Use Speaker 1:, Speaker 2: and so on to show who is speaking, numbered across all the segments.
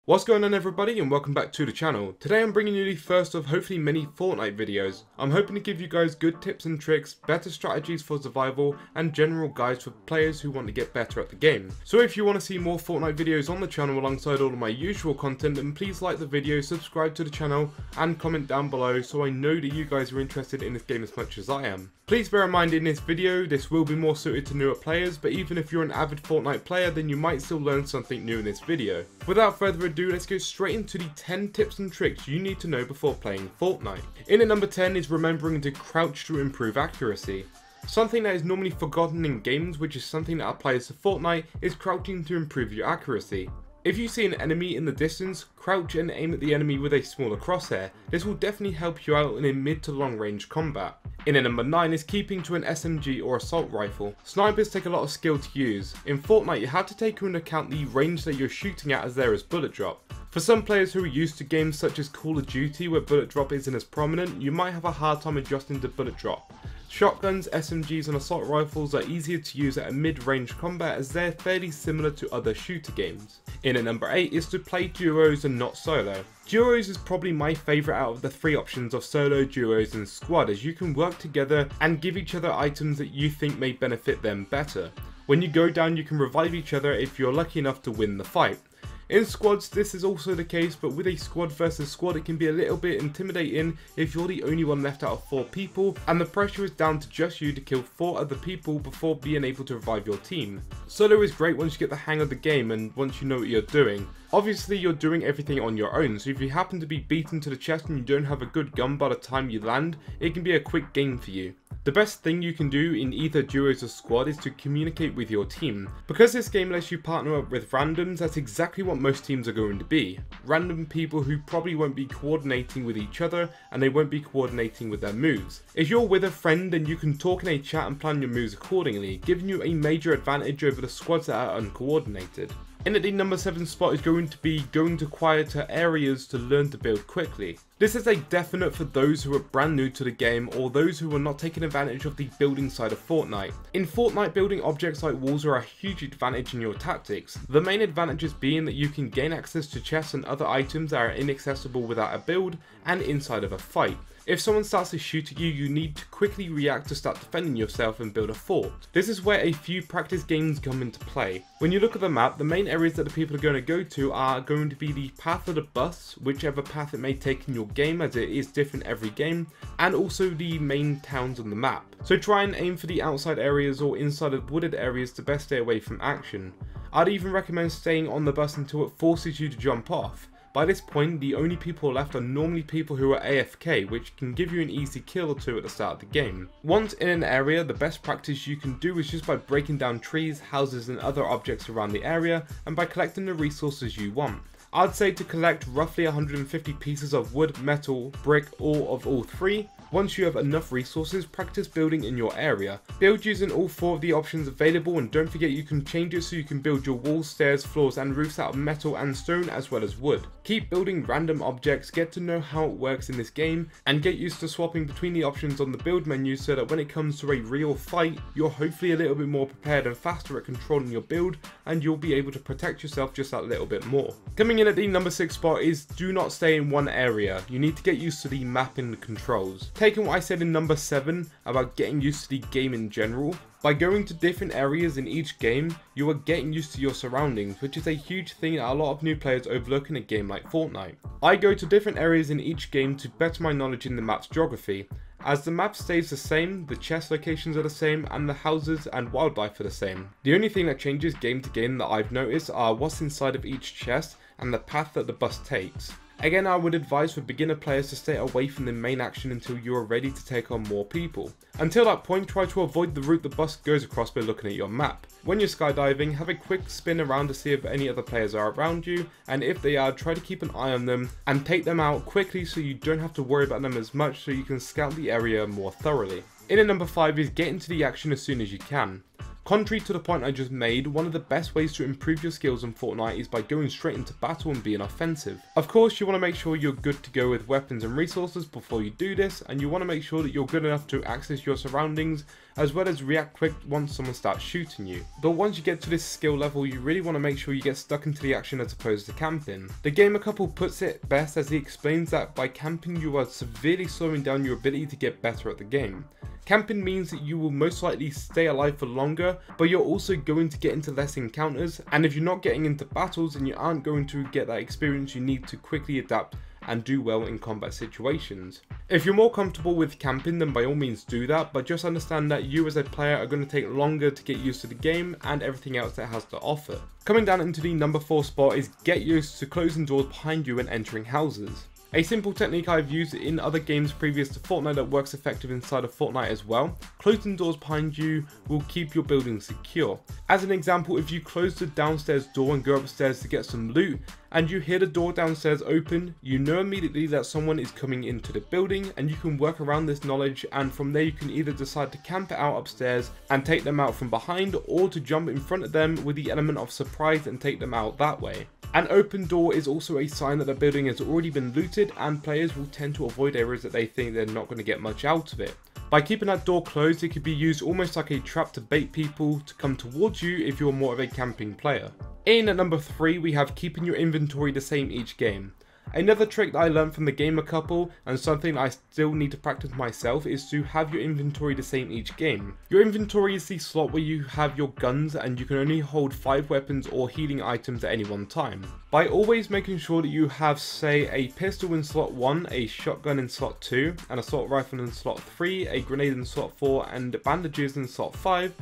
Speaker 1: What's going on everybody, and welcome back to the channel. Today I'm bringing you the first of hopefully many Fortnite videos. I'm hoping to give you guys good tips and tricks, better strategies for survival, and general guides for players who want to get better at the game. So if you want to see more Fortnite videos on the channel alongside all of my usual content, then please like the video, subscribe to the channel, and comment down below so I know that you guys are interested in this game as much as I am. Please bear in mind in this video, this will be more suited to newer players, but even if you're an avid Fortnite player, then you might still learn something new in this video. Without further ado, let's go straight into the 10 tips and tricks you need to know before playing Fortnite. In at number 10 is remembering to crouch to improve accuracy. Something that is normally forgotten in games, which is something that applies to Fortnite, is crouching to improve your accuracy. If you see an enemy in the distance, crouch and aim at the enemy with a smaller crosshair. This will definitely help you out in a mid to long range combat. In at number 9 is keeping to an SMG or assault rifle. Snipers take a lot of skill to use. In Fortnite you have to take into account the range that you're shooting at, as there is bullet drop. For some players who are used to games such as Call of Duty where bullet drop isn't as prominent, you might have a hard time adjusting to bullet drop. Shotguns, SMGs and assault rifles are easier to use at a mid-range combat as they're fairly similar to other shooter games. In at number 8 is to play duos and not solo. Duos is probably my favourite out of the three options of solo, duos and squad, as you can work together and give each other items that you think may benefit them better. When you go down you can revive each other if you're lucky enough to win the fight. In squads this is also the case, but with a squad versus squad it can be a little bit intimidating if you're the only one left out of 4 people and the pressure is down to just you to kill 4 other people before being able to revive your team. Solo is great once you get the hang of the game and once you know what you're doing. Obviously you're doing everything on your own, so if you happen to be beaten to the chest and you don't have a good gun by the time you land, it can be a quick game for you. The best thing you can do in either duos or squad is to communicate with your team. Because this game lets you partner up with randoms, that's exactly what most teams are going to be. Random people who probably won't be coordinating with each other and they won't be coordinating with their moves. If you're with a friend, then you can talk in a chat and plan your moves accordingly, giving you a major advantage over the squads that are uncoordinated. In at the number 7 spot is going to be going to quieter areas to learn to build quickly. This is a definite for those who are brand new to the game or those who are not taking advantage of the building side of Fortnite. In Fortnite, building objects like walls are a huge advantage in your tactics. The main advantages being that you can gain access to chests and other items that are inaccessible without a build and inside of a fight. If someone starts to shoot at you, you need to quickly react to start defending yourself and build a fort. This is where a few practice games come into play. When you look at the map, the main areas that the people are going to go to are going to be the path of the bus, whichever path it may take in your game as it is different every game, and also the main towns on the map. So try and aim for the outside areas or inside of wooded areas to best stay away from action. I'd even recommend staying on the bus until it forces you to jump off. By this point, the only people left are normally people who are AFK, which can give you an easy kill or 2 at the start of the game. Once in an area, the best practice you can do is just by breaking down trees, houses and other objects around the area, and by collecting the resources you want. I'd say to collect roughly 150 pieces of wood, metal, brick, or of all 3. Once you have enough resources, practice building in your area. Build using all 4 of the options available, and don't forget you can change it so you can build your walls, stairs, floors and roofs out of metal and stone as well as wood. Keep building random objects, get to know how it works in this game, and get used to swapping between the options on the build menu so that when it comes to a real fight, you're hopefully a little bit more prepared and faster at controlling your build, and you'll be able to protect yourself just that little bit more. Coming in at the number 6 spot is do not stay in one area. You need to get used to the map and the controls. Taking what I said in number 7 about getting used to the game in general, by going to different areas in each game, you are getting used to your surroundings, which is a huge thing that a lot of new players overlook in a game like Fortnite. I go to different areas in each game to better my knowledge in the map's geography. As the map stays the same, the chest locations are the same, and the houses and wildlife are the same. The only thing that changes game to game that I've noticed are what's inside of each chest and the path that the bus takes. Again, I would advise for beginner players to stay away from the main action until you are ready to take on more people. Until that point, try to avoid the route the bus goes across by looking at your map. When you're skydiving, have a quick spin around to see if any other players are around you, and if they are, try to keep an eye on them and take them out quickly so you don't have to worry about them as much, so you can scout the area more thoroughly. In at number 5 is get into the action as soon as you can. Contrary to the point I just made, one of the best ways to improve your skills in Fortnite is by going straight into battle and being offensive. Of course, you want to make sure you're good to go with weapons and resources before you do this, and you want to make sure that you're good enough to access your surroundings, as well as react quick once someone starts shooting you. But once you get to this skill level, you really want to make sure you get stuck into the action as opposed to camping. The gamer couple puts it best as he explains that by camping you are severely slowing down your ability to get better at the game. Camping means that you will most likely stay alive for longer, but you're also going to get into less encounters, and if you're not getting into battles, then you aren't going to get that experience you need to quickly adapt and do well in combat situations. If you're more comfortable with camping, then by all means do that, but just understand that you as a player are going to take longer to get used to the game and everything else that it has to offer. Coming down into the number 4 spot is get used to closing doors behind you when entering houses. A simple technique I've used in other games previous to Fortnite that works effective inside of Fortnite as well. Closing doors behind you will keep your building secure. As an example, if you close the downstairs door and go upstairs to get some loot, and you hear the door downstairs open, you know immediately that someone is coming into the building, and you can work around this knowledge, and from there you can either decide to camp it out upstairs and take them out from behind, or to jump in front of them with the element of surprise and take them out that way. An open door is also a sign that the building has already been looted, and players will tend to avoid areas that they think they're not going to get much out of it. By keeping that door closed, it could be used almost like a trap to bait people to come towards you if you're more of a camping player. In at number 3, we have keeping your inventory the same each game. Another trick that I learned from the gamer couple, and something I still need to practice myself, is to have your inventory the same each game. Your inventory is the slot where you have your guns, and you can only hold 5 weapons or healing items at any one time. By always making sure that you have, say, a pistol in slot 1, a shotgun in slot 2, an assault rifle in slot 3, a grenade in slot 4, and bandages in slot 5,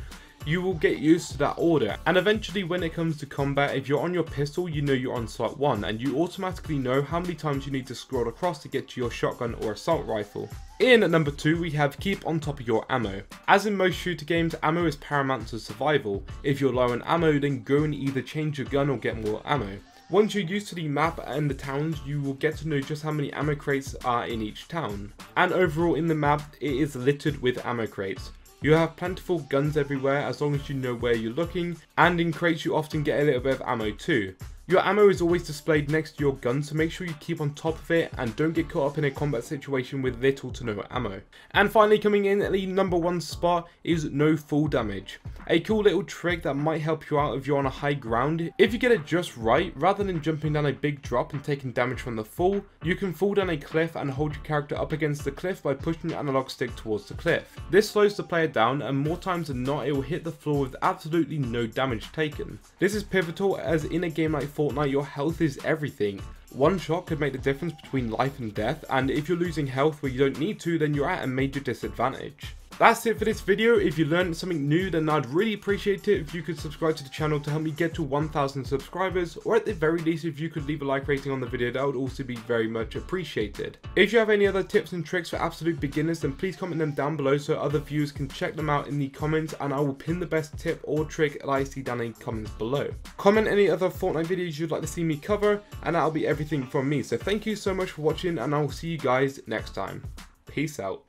Speaker 1: you will get used to that order, and eventually when it comes to combat, if you're on your pistol, you know you're on slot 1, and you automatically know how many times you need to scroll across to get to your shotgun or assault rifle. In at number 2, we have keep on top of your ammo. As in most shooter games, ammo is paramount to survival. If you're low on ammo, then go and either change your gun or get more ammo. Once you're used to the map and the towns, you will get to know just how many ammo crates are in each town. And overall in the map, it is littered with ammo crates. You have plentiful guns everywhere as long as you know where you're looking, and in crates you often get a little bit of ammo too. Your ammo is always displayed next to your gun, so make sure you keep on top of it and don't get caught up in a combat situation with little to no ammo. And finally, coming in at the number 1 spot is no full damage. A cool little trick that might help you out if you're on a high ground. If you get it just right, rather than jumping down a big drop and taking damage from the fall, you can fall down a cliff and hold your character up against the cliff by pushing the analog stick towards the cliff. This slows the player down, and more times than not it will hit the floor with absolutely no damage taken. This is pivotal, as in a game like Fortnite your health is everything. One shot could make the difference between life and death, and if you're losing health where you don't need to, then you're at a major disadvantage. That's it for this video. If you learned something new, then I'd really appreciate it if you could subscribe to the channel to help me get to 1,000 subscribers, or at the very least if you could leave a like rating on the video, that would also be very much appreciated. If you have any other tips and tricks for absolute beginners, then please comment them down below so other viewers can check them out in the comments, and I will pin the best tip or trick that I see down in the comments below. Comment any other Fortnite videos you'd like to see me cover, and that'll be everything from me. So thank you so much for watching, and I will see you guys next time. Peace out.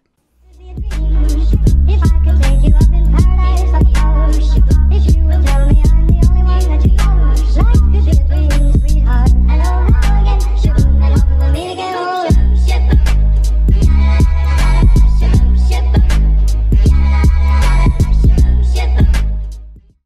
Speaker 2: If I could take you up in paradise on the ocean, if you will tell me I'm the only one that you know, life could be a dream, sweetheart. Hello.